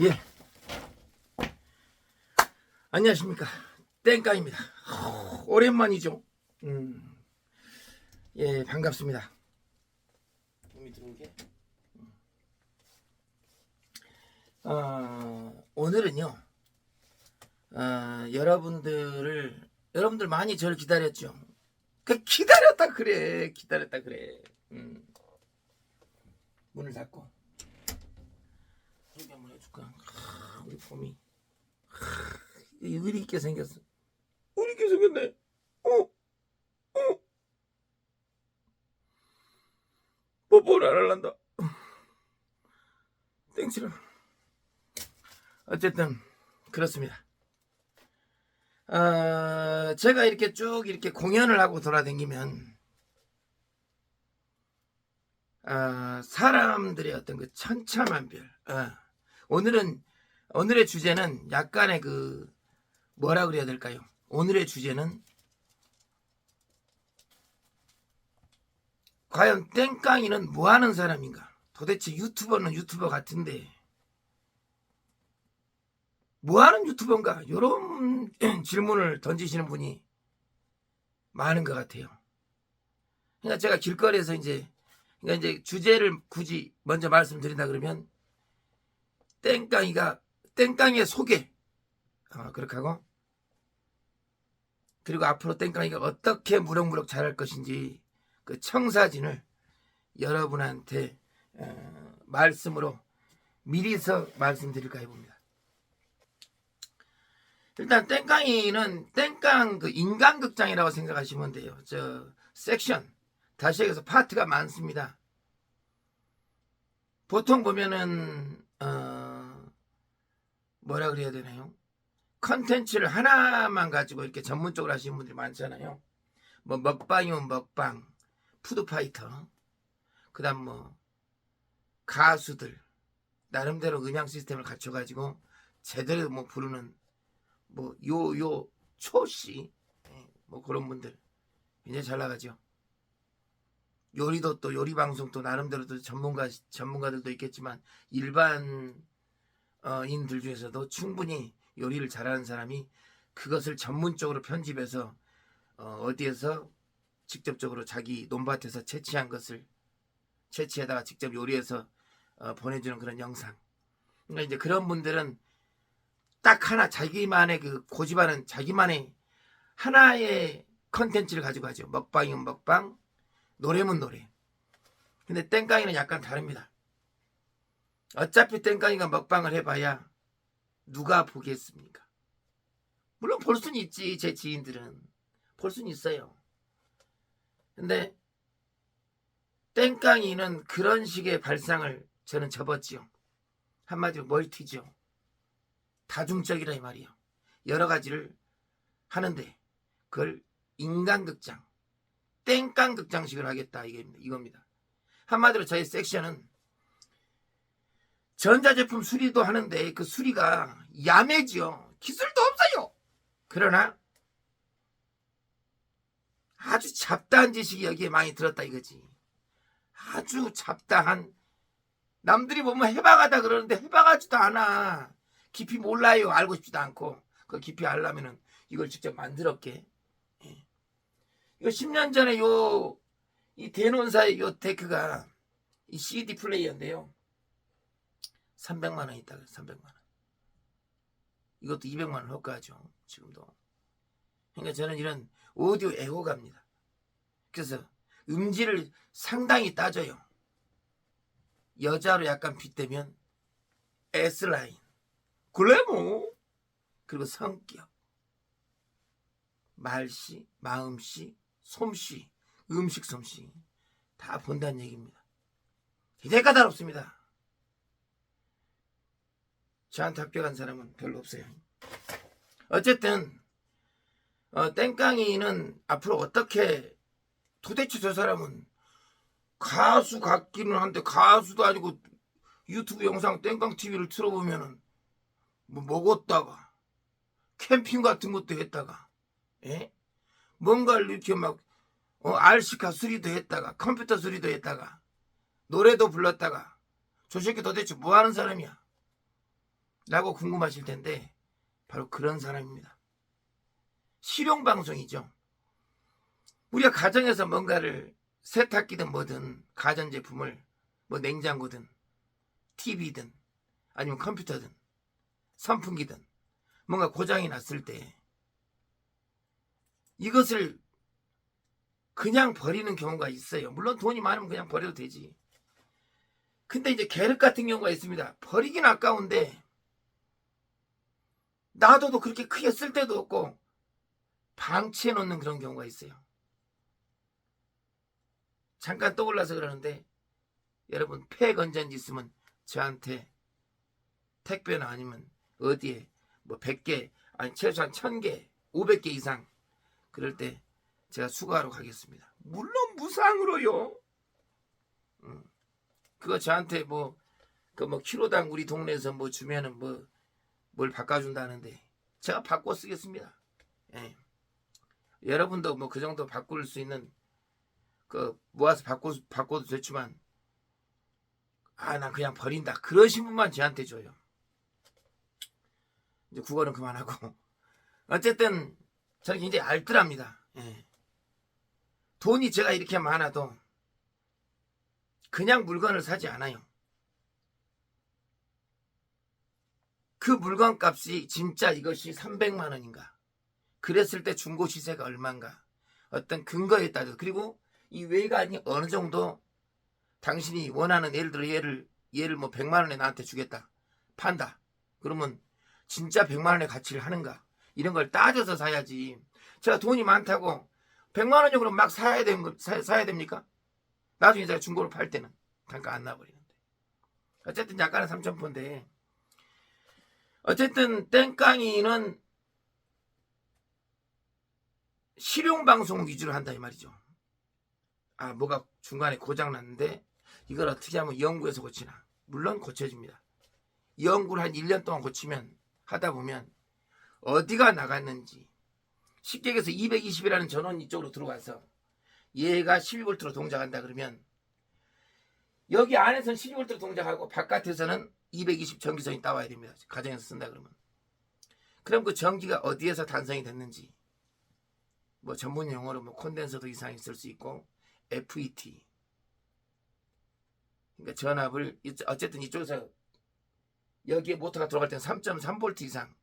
예, 안녕하십니까. 땡깡입니다. 오랜만이죠. 예, 반갑습니다. 힘이 드는 게. 오늘은요, 여러분들 많이 저를 기다렸죠. 기다렸다 그래. 문을 닫고. 소개 한번 해줄까? 우리 봄이. 의리 있게 생겼어. 의리 있게 생겼네. 뽀뽀를 안 할란다. 땡치를. 어쨌든 그렇습니다. 제가 이렇게 쭉 이렇게 공연을 하고 돌아다니면 사람들의 어떤 그 천차만별. 오늘의 주제는 약간의 그 뭐라 그래야 될까요? 오늘의 주제는 과연 땡깡이는 뭐 하는 사람인가? 도대체 유튜버는 유튜버 같은데 뭐 하는 유튜버인가? 이런 질문을 던지시는 분이 많은 것 같아요. 그러니까 제가 길거리에서 이제 주제를 굳이 먼저 말씀드린다 그러면 땡깡이의 소개 그렇게 하고, 그리고 앞으로 땡깡이가 어떻게 무럭무럭 자랄 것인지 그 청사진을 여러분한테 말씀으로 미리서 말씀드릴까 해봅니다. 일단 땡깡이는 땡깡 그 인간극장이라고 생각하시면 돼요. 저 섹션 다시 얘기해서 파트가 많습니다. 보통 보면은 뭐라 그래야 되나요? 컨텐츠를 하나만 가지고 이렇게 전문적으로 하시는 분들이 많잖아요. 뭐 먹방이면 먹방, 푸드파이터, 그다음 뭐 가수들 나름대로 음향 시스템을 갖춰가지고 제대로 뭐 부르는 뭐 초씨 뭐 그런 분들 굉장히 잘 나가죠. 요리도 또 요리 방송 또 나름대로 또 전문가들도 있겠지만 일반 인들 중에서도 충분히 요리를 잘하는 사람이 그것을 전문적으로 편집해서 어디에서 직접적으로 자기 논밭에서 채취한 것을 채취하다가 직접 요리해서 보내주는 그런 영상. 그러니까 이제 그런 분들은 딱 하나 자기만의 그 고집하는 자기만의 하나의 컨텐츠를 가지고 하죠. 먹방이면 먹방, 노래면 노래. 근데 땡깡이는 약간 다릅니다. 어차피 땡깡이가 먹방을 해봐야 누가 보겠습니까? 물론 볼 수는 있지. 제 지인들은 볼 수는 있어요. 근데 땡깡이는 그런 식의 발상을 저는 접었지요. 한마디로 멀티죠. 다중적이라 이 말이요. 여러 가지를 하는데 그걸 인간극장, 땡깡극장식을 하겠다 이겁니다. 한마디로 저의 섹션은 전자제품 수리도 하는데 그 수리가 야매지요. 기술도 없어요. 그러나 아주 잡다한 지식이 여기에 많이 들었다 이거지. 아주 잡다한, 남들이 보면 해박하다 그러는데 해박하지도 않아. 깊이 몰라요. 알고 싶지도 않고. 그 깊이 알려면은 이걸 직접 만들었게. 이거 10년 전에 이 대논사의 요 데크가 이 CD 플레이어인데요. 300만 원 있다 그래. 300만 원. 이것도 200만 원 효과죠. 지금도. 그러니까 저는 이런 오디오 애호가입니다. 그래서 음질을 상당히 따져요. 여자로 약간 빗대면 S라인, 글래머, 그리고 성격, 말씨, 마음씨, 솜씨, 음식 솜씨 다 본다는 얘기입니다. 굉장히 까다롭습니다. 저한테 합격한 사람은 별로 없어요. 어쨌든 땡깡이는 앞으로 어떻게, 도대체 저 사람은 가수 같기는 한데 가수도 아니고 유튜브 영상 땡깡 TV를 틀어보면은 뭐 먹었다가 캠핑 같은 것도 했다가 뭔가를 이렇게 막 RC카 수리도 했다가 컴퓨터 수리도 했다가 노래도 불렀다가 저 새끼 도대체 뭐 하는 사람이야? 라고 궁금하실 텐데 바로 그런 사람입니다. 실용방송이죠. 우리가 가정에서 뭔가를 세탁기든 뭐든 가전제품을 뭐 냉장고든 TV든 아니면 컴퓨터든 선풍기든 뭔가 고장이 났을 때 이것을 그냥 버리는 경우가 있어요. 물론 돈이 많으면 그냥 버려도 되지. 근데 이제 계륵 같은 경우가 있습니다. 버리긴 아까운데 놔둬도 그렇게 크게 쓸 데도 없고 방치해 놓는 그런 경우가 있어요. 잠깐 떠올라서 그러는데 여러분 폐건전지 있으면 저한테 택배나 아니면 어디에 뭐 100개 아니 최소한 1000개 500개 이상 그럴 때 제가 수거하러 가겠습니다. 물론 무상으로요. 그거 저한테 뭐 키로당 우리 동네에서 뭐 주면은 뭘 바꿔준다는데 제가 바꿔 쓰겠습니다. 예. 여러분도 뭐 그 정도 바꿀 수 있는 모아서 바꿔도 좋지만 난 그냥 버린다 그러신 분만 저한테 줘요. 이제 국어는 그만하고 어쨌든 저는 굉장히 알뜰합니다. 예. 돈이 제가 이렇게 많아도 그냥 물건을 사지 않아요. 그 물건 값이 진짜 이것이 300만 원인가 그랬을 때 중고 시세가 얼마인가 어떤 근거에 따라서 그리고 이 외관이 어느 정도 당신이 원하는 예를 들어 얘를 뭐 100만 원에 나한테 주겠다 판다 그러면 진짜 100만 원의 가치를 하는가 이런 걸 따져서 사야지. 제가 돈이 많다고 100만 원이요 그럼 막 사야 됩니까? 나중에 제가 중고로 팔 때는 단가 안 나버리는데 어쨌든 약간은 3,000%인데 어쨌든 땡깡이는 실용방송 위주로 한다 이 말이죠. 뭐가 중간에 고장났는데 이걸 어떻게 하면 연구해서 고치나. 물론 고쳐집니다. 연구를 한 1년 동안 고치면 하다 보면 어디가 나갔는지 쉽게 얘기해서 220이라는 전원 이쪽으로 들어가서 얘가 12V로 동작한다 그러면 여기 안에서는 12V로 동작하고 바깥에서는 220 전기선이 따와야 됩니다. 가정에서 쓴다 그러면. 그럼 그 전기가 어디에서 단성이 됐는지 뭐 전문 용어로 뭐 콘덴서도 이상이 있을 수 있고 FET 그러니까 전압을 어쨌든 이쪽에서 여기에 모터가 들어갈 때는 3.3V 이상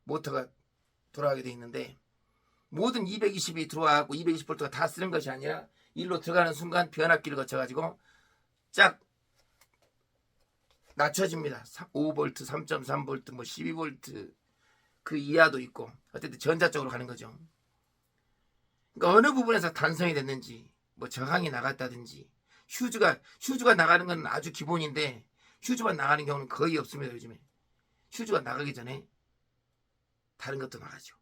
모터가 돌아가게 돼 있는데 모든 220이 들어와갖고 220V가 다 쓰는 것이 아니라 일로 들어가는 순간 변압기를 거쳐가지고 쫙 낮춰집니다. 5V, 3.3V, 뭐 12V 그 이하도 있고 어쨌든 전자 쪽으로 가는 거죠. 그러니까 어느 부분에서 단성이 됐는지 뭐 저항이 나갔다든지 휴즈가 나가는 건 아주 기본인데 휴즈만 나가는 경우는 거의 없습니다. 요즘에 휴즈가 나가기 전에 다른 것도 나가죠.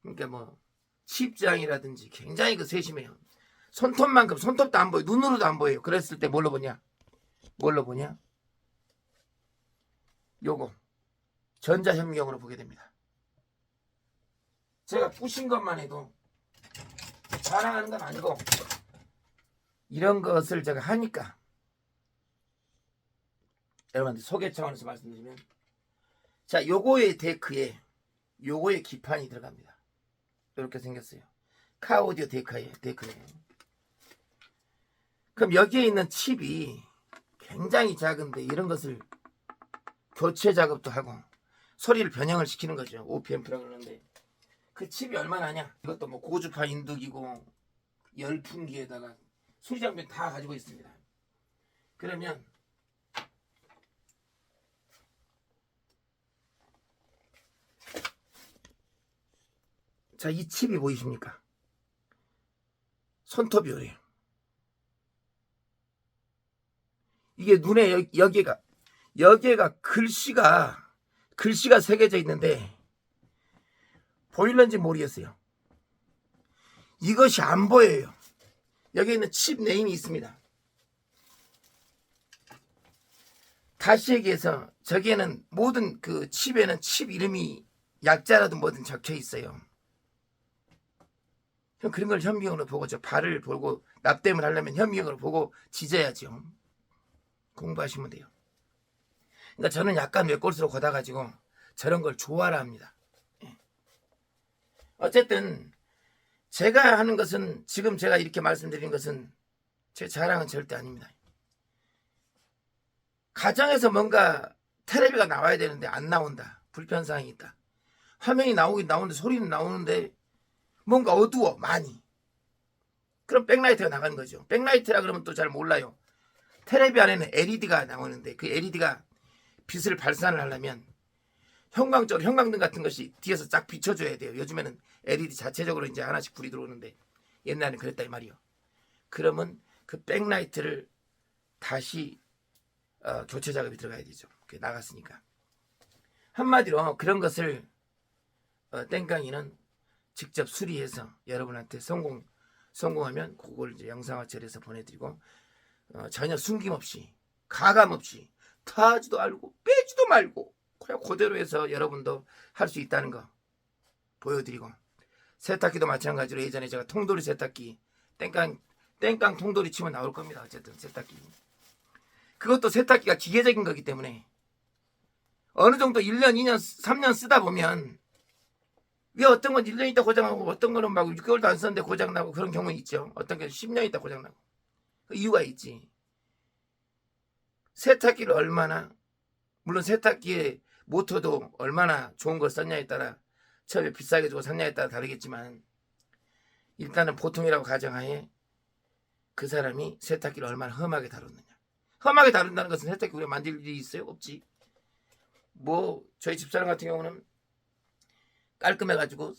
그러니까 뭐 칩장이라든지 굉장히 세심해요. 손톱만큼 손톱도 안 보여 눈으로도 안 보여요. 그랬을 때 뭘로 보냐 요거 전자현미경으로 보게 됩니다. 제가 부신 것만 해도 자랑하는 건 아니고 이런 것을 제가 하니까 여러분한테 소개 차원에서 말씀드리면 자 요거의 데크에 요거의 기판이 들어갑니다. 이렇게 생겼어요. 카오디오 데크예요. 그럼 여기에 있는 칩이 굉장히 작은데 이런 것을 교체 작업도 하고 소리를 변형을 시키는 거죠. OPM프라고 그러는데 그 칩이 얼마나 하냐. 이것도 뭐 고주파 인두기고 열풍기에다가 소리 장비 다 가지고 있습니다. 그러면 자, 이 칩이 보이십니까? 손톱이 요래요. 이게 눈에 여기가 글씨가 새겨져 있는데 보일런지 모르겠어요. 이것이 안 보여요. 여기 있는 칩 네임이 있습니다. 다시 얘기해서 저기에는 모든 그 칩에는 칩 이름이 약자라도 뭐든 적혀 있어요. 그런 걸 현미경으로 보고 저 발을 보고 납땜을 하려면 현미경으로 보고 지져야죠. 공부하시면 돼요. 그러니까 저는 약간 외골수로 걷어가지고 저런 걸 좋아라 합니다. 예. 어쨌든 제가 하는 것은, 지금 제가 이렇게 말씀드리는 것은 제 자랑은 절대 아닙니다. 가정에서 뭔가 텔레비가 나와야 되는데 안 나온다, 불편사항이 있다, 화면이 나오긴 나오는데 소리는 나오는데 뭔가 어두워 많이, 그럼 백라이트가 나가는 거죠. 백라이트라 그러면 또 잘 몰라요. 텔레비 안에는 LED가 나오는데 그 LED가 빛을 발산을 하려면 형광적으로 형광등 같은 것이 뒤에서 쫙 비춰줘야 돼요. 요즘에는 LED 자체적으로 이제 하나씩 불이 들어오는데 옛날에는 그랬다 이 말이요. 그러면 그 백라이트를 다시 교체 작업이 들어가야 되죠. 그게 나갔으니까. 한마디로 그런 것을 땡깡이는 직접 수리해서 여러분한테 성공하면 그걸 이제 영상화 처리해서 보내드리고, 전혀 숨김없이 가감없이 타지도 알고 빼지도 말고 그냥 그대로 해서 여러분도 할 수 있다는 거 보여드리고, 세탁기도 마찬가지로 예전에 제가 통돌이 세탁기 땡깡 통돌이 치면 나올 겁니다. 어쨌든 세탁기, 그것도 세탁기가 기계적인 거기 때문에 어느 정도 1년 2년 3년 쓰다 보면, 왜 어떤 건 1년 있다 고장나고 어떤 거는 막 6개월도 안 썼는데 고장나고 그런 경우는 있죠. 어떤 게 10년 있다 고장나고. 그 이유가 있지. 세탁기를 얼마나, 물론 세탁기의 모터도 얼마나 좋은 걸 썼냐에 따라, 처음에 비싸게 주고 샀냐에 따라 다르겠지만, 일단은 보통이라고 가정하에 그 사람이 세탁기를 얼마나 험하게 다뤘느냐. 험하게 다룬다는 것은 세탁기 우리가 만질 일이 있어요? 없지. 뭐 저희 집사람 같은 경우는 깔끔해가지고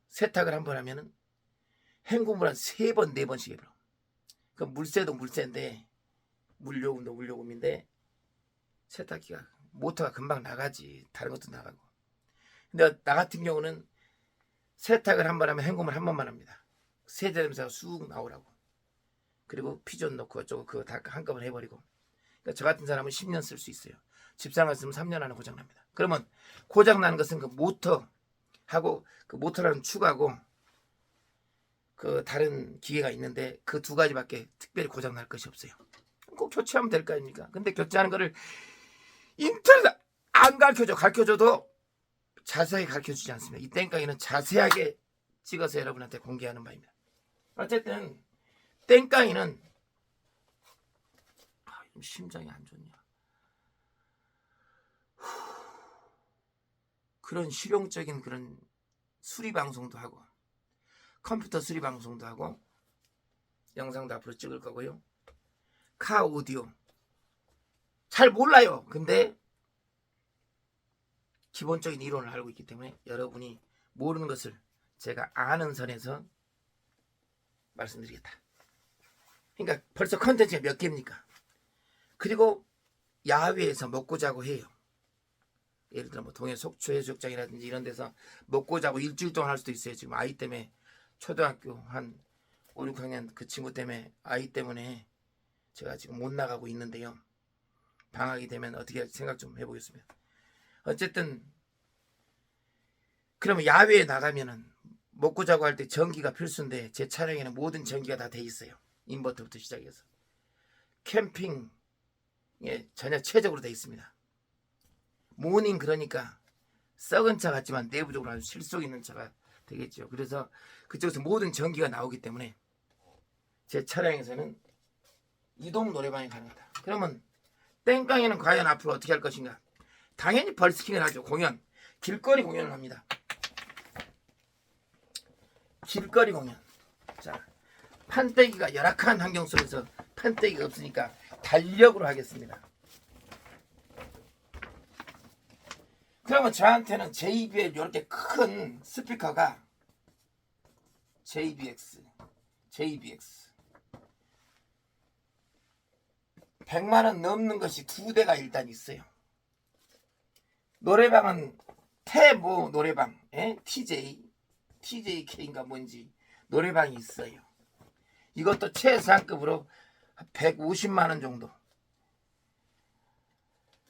세탁을 한번 하면은 헹굼을 한 3번 4번씩 해버려. 그 물세도 물세인데 물요금도 물요금인데 세탁기가 모터가 금방 나가지. 다른 것도 나가고. 근데 나 같은 경우는 세탁을 한번 하면 헹굼을 한 번만 합니다. 세제 냄새가 쑥 나오라고. 그리고 피존 넣고 어쩌고 그거 다 한꺼번에 해버리고. 그러니까 저 같은 사람은 10년 쓸 수 있어요. 집사람 같으면 3년 안에 고장납니다. 그러면 고장나는 것은 그 모터하고, 그 모터라는 축하고 그 다른 기계가 있는데 그 두 가지밖에 특별히 고장날 것이 없어요. 꼭 교체하면 될 거 아닙니까? 근데 교체하는 거를 인터넷 안 가르쳐줘. 가르쳐줘도 자세하게 가르쳐주지 않습니다. 이 땡깡이는 자세하게 찍어서 여러분한테 공개하는 바입니다. 어쨌든 땡깡이는 심장이 안 좋냐, 그런 실용적인 그런 수리 방송도 하고, 컴퓨터 수리 방송도 하고, 영상도 앞으로 찍을 거고요. 카 오디오 잘 몰라요. 근데 기본적인 이론을 알고 있기 때문에 여러분이 모르는 것을 제가 아는 선에서 말씀드리겠다. 그러니까 벌써 컨텐츠가 몇 개입니까? 그리고 야외에서 먹고 자고 해요. 예를 들어 뭐 동해 속초 해수욕장이라든지 이런 데서 먹고 자고 일주일 동안 할 수도 있어요. 지금 아이 때문에, 초등학교 한 5, 6학년 그 친구 때문에, 아이 때문에 제가 지금 못 나가고 있는데요. 방학이 되면 어떻게 생각 좀 해보겠습니다. 어쨌든 그러면 야외에 나가면은 먹고 자고 할 때 전기가 필수인데, 제 차량에는 모든 전기가 다 돼 있어요. 인버터부터 시작해서 캠핑에 전혀 최적으로 돼 있습니다. 모닝, 그러니까 썩은 차 같지만 내부적으로 아주 실속 있는 차가 되겠죠. 그래서 그쪽에서 모든 전기가 나오기 때문에 제 차량에서는 이동 노래방이 가능하다. 그러면 땡깡이는 과연 앞으로 어떻게 할 것인가? 당연히 벌스킹을 하죠. 공연, 길거리 공연을 합니다. 길거리 공연. 자, 판때기가 열악한 환경 속에서 판때기가 없으니까 달력으로 하겠습니다. 그러면 저한테는 JBL 이렇게 큰 스피커가 JBX 100만원 넘는 것이 2대가 일단 있어요. 노래방은 태모 노래방, TJK인가 뭔지 노래방이 있어요. 이것도 최상급으로 150만원 정도.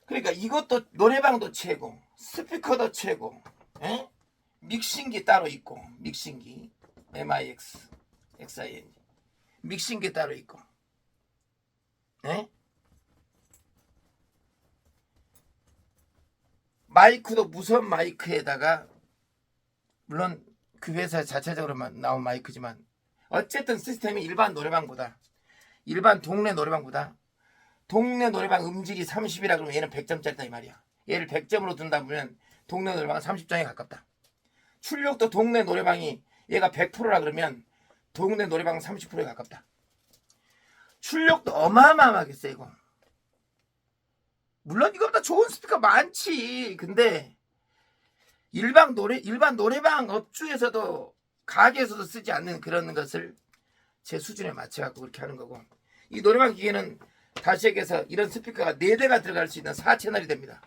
그러니까 이것도 노래방도 최고, 스피커도 최고, 믹싱기 따로 있고, 믹싱기 MIX XING 믹싱기 따로 있고, 마이크도 무선 마이크에다가, 물론 그 회사 자체적으로 나온 마이크지만 어쨌든 시스템이 일반 동네 노래방보다 동네 노래방 음질이 30이라 그러면 얘는 100점짜리다 이 말이야. 얘를 100점으로 둔다 보면 동네 노래방은 30점에 가깝다. 출력도 동네 노래방이 얘가 100%라 그러면 동네 노래방은 30%에 가깝다. 출력도 어마어마하게 세고, 물론 이거보다 좋은 스피커 많지. 근데 일반 노래방 업주에서도 가게에서도 쓰지 않는 그런 것을 제 수준에 맞춰갖고 그렇게 하는 거고, 이 노래방 기계는 다시 얘기해서 이런 스피커가 4대가 들어갈 수 있는 4채널이 됩니다.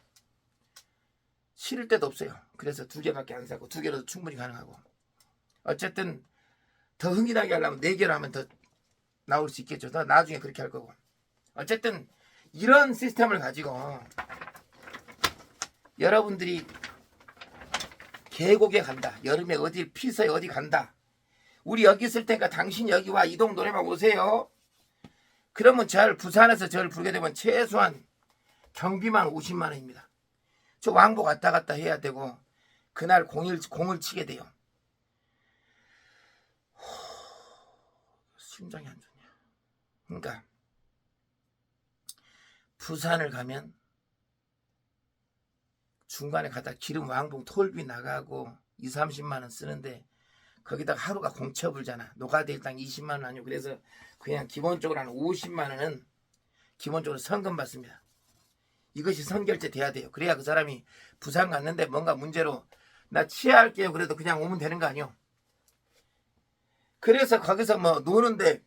실을 데도 없어요. 그래서 2개밖에 안 사고 2개로도 충분히 가능하고, 어쨌든 더 흥미나게 하려면 4개로 하면 더 나올 수 있겠죠. 나중에 그렇게 할 거고, 어쨌든 이런 시스템을 가지고 여러분들이 계곡에 간다, 여름에 어디 피서에 어디 간다, 우리 여기 있을 테니까 당신 여기 와, 이동 노래방 오세요. 그러면 부산에서 저를 부르게 되면 최소한 경비만 50만 원입니다. 저 왕복 왔다 갔다 해야 되고 그날 공을 치게 돼요. 심장이 안 좋냐. 그러니까 부산을 가면 중간에 가다 기름 왕복 톨비 나가고 2, 30만 원 쓰는데 거기다가 하루가 공처불잖아. 노가다 일당 20만 원 아니고, 그래서 그냥 기본적으로 한 50만 원은 기본적으로 선금 받습니다. 이것이 선결제 돼야 돼요. 그래야 그 사람이 부산 갔는데 뭔가 문제로 나 치아할게요 그래도 그냥 오면 되는 거 아니요. 그래서 거기서 뭐 노는데,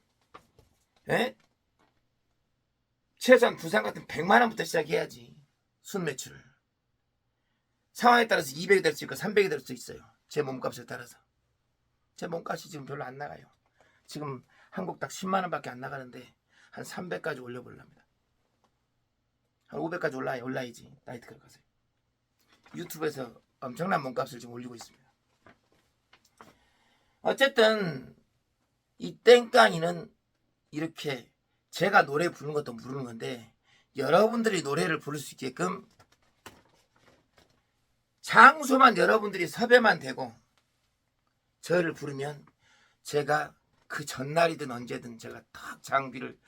에? 최소한 부산 같은 100만 원부터 시작해야지. 순 매출을. 상황에 따라서 200이 될 수 있고 300이 될 수 있어요. 제 몸값에 따라서. 제 몸값이 지금 별로 안 나가요. 지금 한국 딱 10만 원밖에 안 나가는데 한 300까지 올려보려합니다. 한 500까지 올라야지. 나이트클럽 가서. 유튜브에서 엄청난 몸값을 지금 올리고 있습니다. 어쨌든 이 땡깡이는 이렇게 제가 노래 부르는 것도 부르는 건데, 여러분들이 노래를 부를 수 있게끔 장소만 여러분들이 섭외만 되고 저를 부르면 제가 그 전날이든 언제든 제가 딱 장비를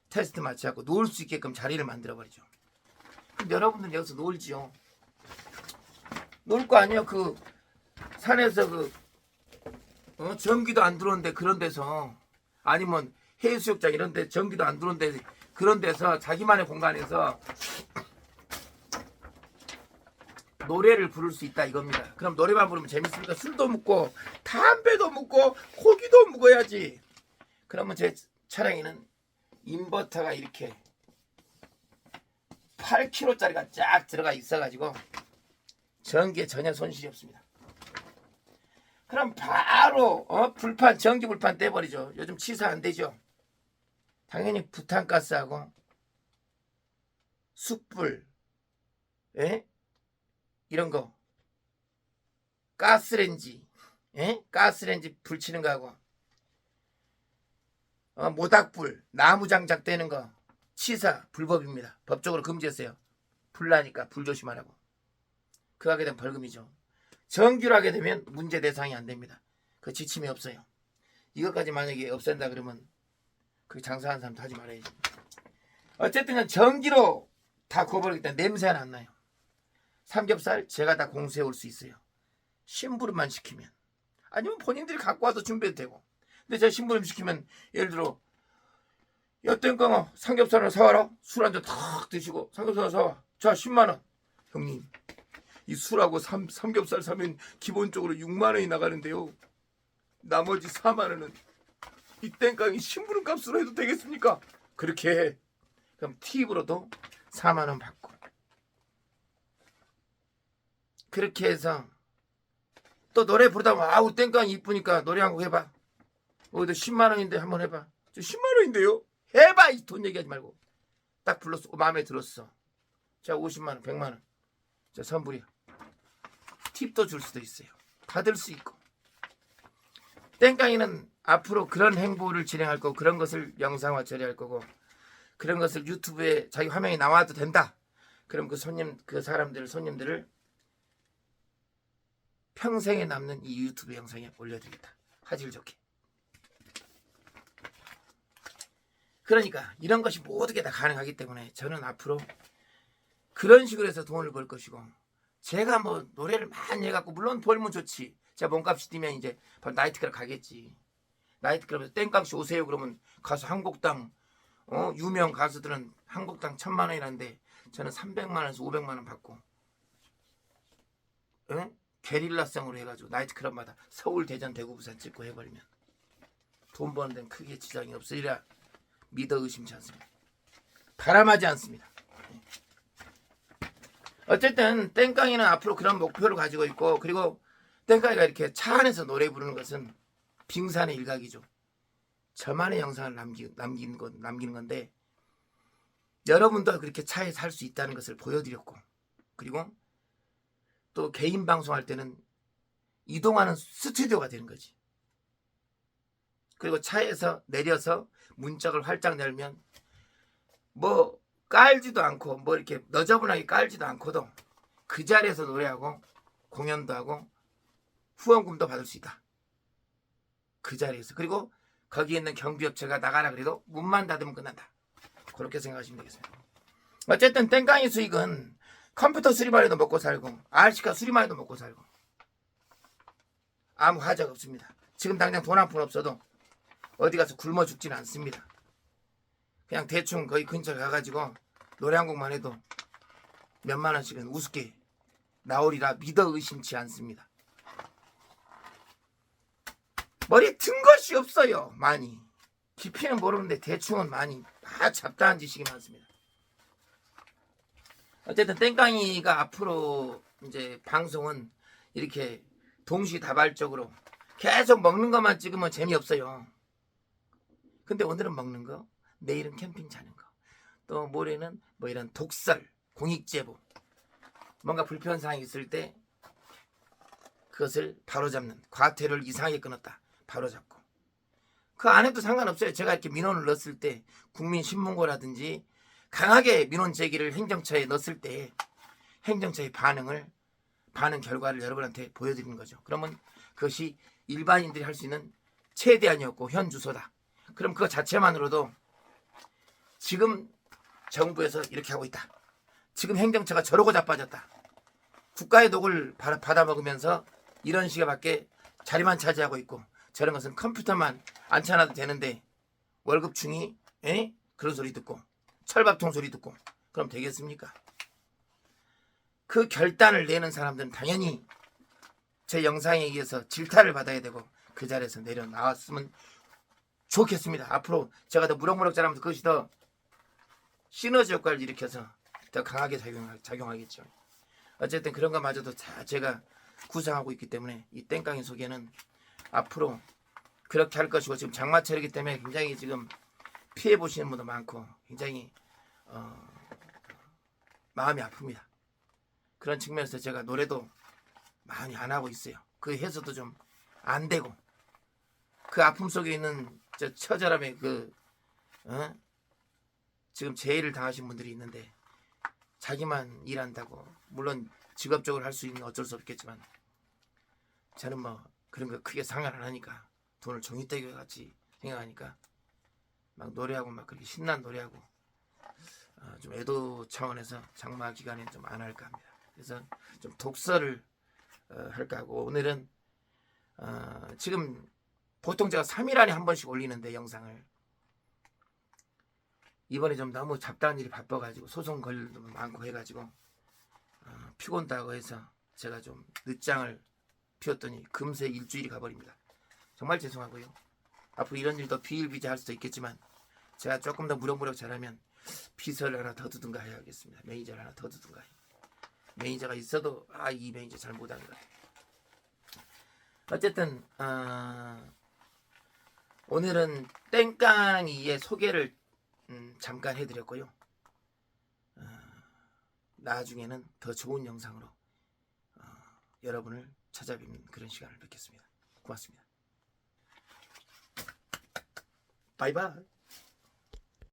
테스트 맞춰갖고 놓을 수 있게끔 자리를 만들어버리죠. 그럼 여러분들은 여기서 놀지요. 놀 거 아니에요. 그 산에서 전기도 안 들어오는데 그런 데서, 아니면 해수욕장 이런 데 전기도 안 들어오는데 그런 데서 자기만의 공간에서 노래를 부를 수 있다 이겁니다. 그럼 노래만 부르면 재밌습니까? 술도 먹고 담배도 먹고 고기도 먹어야지. 그러면 제 차량에는 인버터가 이렇게 8kg짜리가 쫙 들어가 있어가지고 전기에 전혀 손실이 없습니다. 그럼 바로 불판, 전기 불판 떼버리죠. 요즘 치사 안 되죠. 당연히 부탄가스하고 숯불, 이런 거, 가스렌지, 가스렌지 불치는 거하고 모닥불, 나무 장작 떼는 거 치사 불법입니다. 법적으로 금지했어요. 불나니까 불 조심하라고. 그거 하게 되면 벌금이죠. 전기로 하게 되면 문제 대상이 안 됩니다. 그 지침이 없어요. 이것까지 만약에 없앤다 그러면 그 장사하는 사람도 하지 말아야지. 어쨌든 전기로 다 구워버리기 때문에 냄새는 안 나요. 삼겹살 제가 다 공수해 올 수 있어요. 심부름만 시키면. 아니면 본인들이 갖고 와서 준비해도 되고. 근데 제가 심부름 시키면, 예를 들어 야 땡깡아 삼겹살을 사와라. 술 한잔 탁 드시고 삼겹살 사와. 자 10만원. 형님 이 술하고 삼겹살 사면 기본적으로 6만원이 나가는데요. 나머지 4만원은 이 땡깡이 심부름 값으로 해도 되겠습니까? 그렇게 해. 그럼 팁으로도 4만원 받고. 그렇게 해서 또 노래 부르다 보면 아우 땡깡이 이쁘니까 노래 한 곡 해봐. 어디도 10만원인데 한번 해봐. 저 10만원인데요? 해봐. 이 돈 얘기하지 말고. 딱 불렀어. 마음에 들었어. 자 50만원 100만원. 자 선불이야. 팁도 줄 수도 있어요. 받을 수 있고. 땡깡이는 앞으로 그런 행보를 진행할 거고, 그런 것을 영상화 처리할 거고, 그런 것을 유튜브에 자기 화면이 나와도 된다. 그럼 그 손님들을 평생에 남는 이 유튜브 영상에 올려드리겠다. 화질 좋게. 그러니까 이런 것이 모두 다 가능하기 때문에 저는 앞으로 그런 식으로 해서 돈을 벌 것이고, 제가 뭐 노래를 많이 해갖고 물론 벌면 좋지. 제가 몸값이 뛰면 이제 바로 나이트클럽 가겠지. 나이트클럽에서 땡깡씨 오세요 그러면 가서 한 곡당 유명 가수들은 한 곡당 1,000,000원이라는데 저는 300만원에서 500만원 받고 게릴라성으로 해가지고 나이트클럽마다 서울, 대전, 대구, 부산 찍고 해버리면 돈 버는 데는 크게 지장이 없으리라 믿어 의심치 않습니다. 바람하지 않습니다. 어쨌든 땡깡이는 앞으로 그런 목표를 가지고 있고, 그리고 땡깡이가 이렇게 차 안에서 노래 부르는 것은 빙산의 일각이죠. 저만의 영상을 남기는 건데 여러분도 그렇게 차에 살 수 있다는 것을 보여드렸고, 그리고 또 개인 방송할 때는 이동하는 스튜디오가 되는 거지. 그리고 차에서 내려서 문짝을 활짝 열면 뭐 깔지도 않고 뭐 이렇게 너저분하게 깔지도 않고도 그 자리에서 노래하고 공연도 하고 후원금도 받을 수 있다. 그 자리에서. 그리고 거기에 있는 경비업체가 나가라 그래도 문만 닫으면 끝난다. 그렇게 생각하시면 되겠습니다. 어쨌든 땡깡이 수익은 컴퓨터 수리만 해도 먹고 살고 RC카 수리만 해도 먹고 살고 아무 하자가 없습니다. 지금 당장 돈 한 푼 없어도 어디 가서 굶어 죽지는 않습니다. 그냥 대충 거기 근처에 가가지고 노래 한 곡만 해도 몇만 원씩은 우습게 나오리라 믿어 의심치 않습니다. 머리에 든 것이 없어요. 많이 깊이는 모르는데 대충은 많이 다 잡다한 지식이 많습니다. 어쨌든 땡깡이가 앞으로 이제 방송은 이렇게 동시다발적으로 계속 먹는 것만 찍으면 재미없어요. 근데 오늘은 먹는 거, 내일은 캠핑 자는 거, 또 모레는 뭐 이런 독설, 공익제보, 뭔가 불편사항이 있을 때 그것을 바로잡는, 과태료를 이상하게 끊었다 바로잡고, 그 안에도 상관없어요. 제가 이렇게 민원을 넣었을 때 국민신문고라든지 강하게 민원 제기를 행정처에 넣었을 때 행정처의 반응 결과를 여러분한테 보여드리는 거죠. 그러면 그것이 일반인들이 할 수 있는 최대한이었고 현 주소다. 그럼 그거 자체만으로도 지금 정부에서 이렇게 하고 있다, 지금 행정처가 저러고 자빠졌다, 국가의 독을 받아먹으면서 이런 식의 자리만 차지하고 있고, 저런 것은 컴퓨터만 안 쳐놔도 되는데 월급충이 그런 소리 듣고 철밥통 소리 듣고 그럼 되겠습니까? 그 결단을 내는 사람들은 당연히 제 영상에 의해서 질타를 받아야 되고 그 자리에서 내려 나왔으면 좋겠습니다. 앞으로 제가 더 무럭무럭 자라면서 그것이 더 시너지 효과를 일으켜서 더 강하게 작용하겠죠. 어쨌든 그런 것마저도 다 제가 구상하고 있기 때문에 이 땡깡이 소개는 앞으로 그렇게 할 것이고, 지금 장마철이기 때문에 굉장히 지금 피해 보시는 분도 많고 굉장히 마음이 아픕니다. 그런 측면에서 제가 노래도 많이 안 하고 있어요. 그 해서도 좀 안 되고, 그 아픔 속에 있는 저 처절함의 지금 재해를 당하신 분들이 있는데 자기만 일한다고, 물론 직업적으로 할 수 있는 어쩔 수 없겠지만 저는 뭐 그런 거 크게 상관 안 하니까, 돈을 종이떼기 같이 생각하니까 막 노래하고 막 그렇게 신난 노래하고 좀 애도 차원에서 장마 기간에 좀 안 할까 합니다. 그래서 좀 독서를 할까 하고, 오늘은 지금 보통 제가 3일 안에 한 번씩 올리는데 영상을, 이번에 좀 너무 잡다한 일이 바빠가지고 소송 걸 일도 많고 해가지고 피곤도 하고 해서 제가 좀 늦장을 피웠더니 금세 일주일이 가버립니다. 정말 죄송하고요. 앞으로 이런 일도 비일비재할 수도 있겠지만 제가 조금 더 무럭무럭 잘하면 비서를 하나 더 두든가 해야겠습니다. 매니저를 하나 더 두든가. 매니저가 있어도 이 매니저 잘 못하는 것 같아요. 어쨌든 오늘은 땡깡이의 소개를 잠깐 해드렸고요. 나중에는 더 좋은 영상으로 여러분을 찾아뵙는 그런 시간을 뵙겠습니다. 고맙습니다. 바이바이.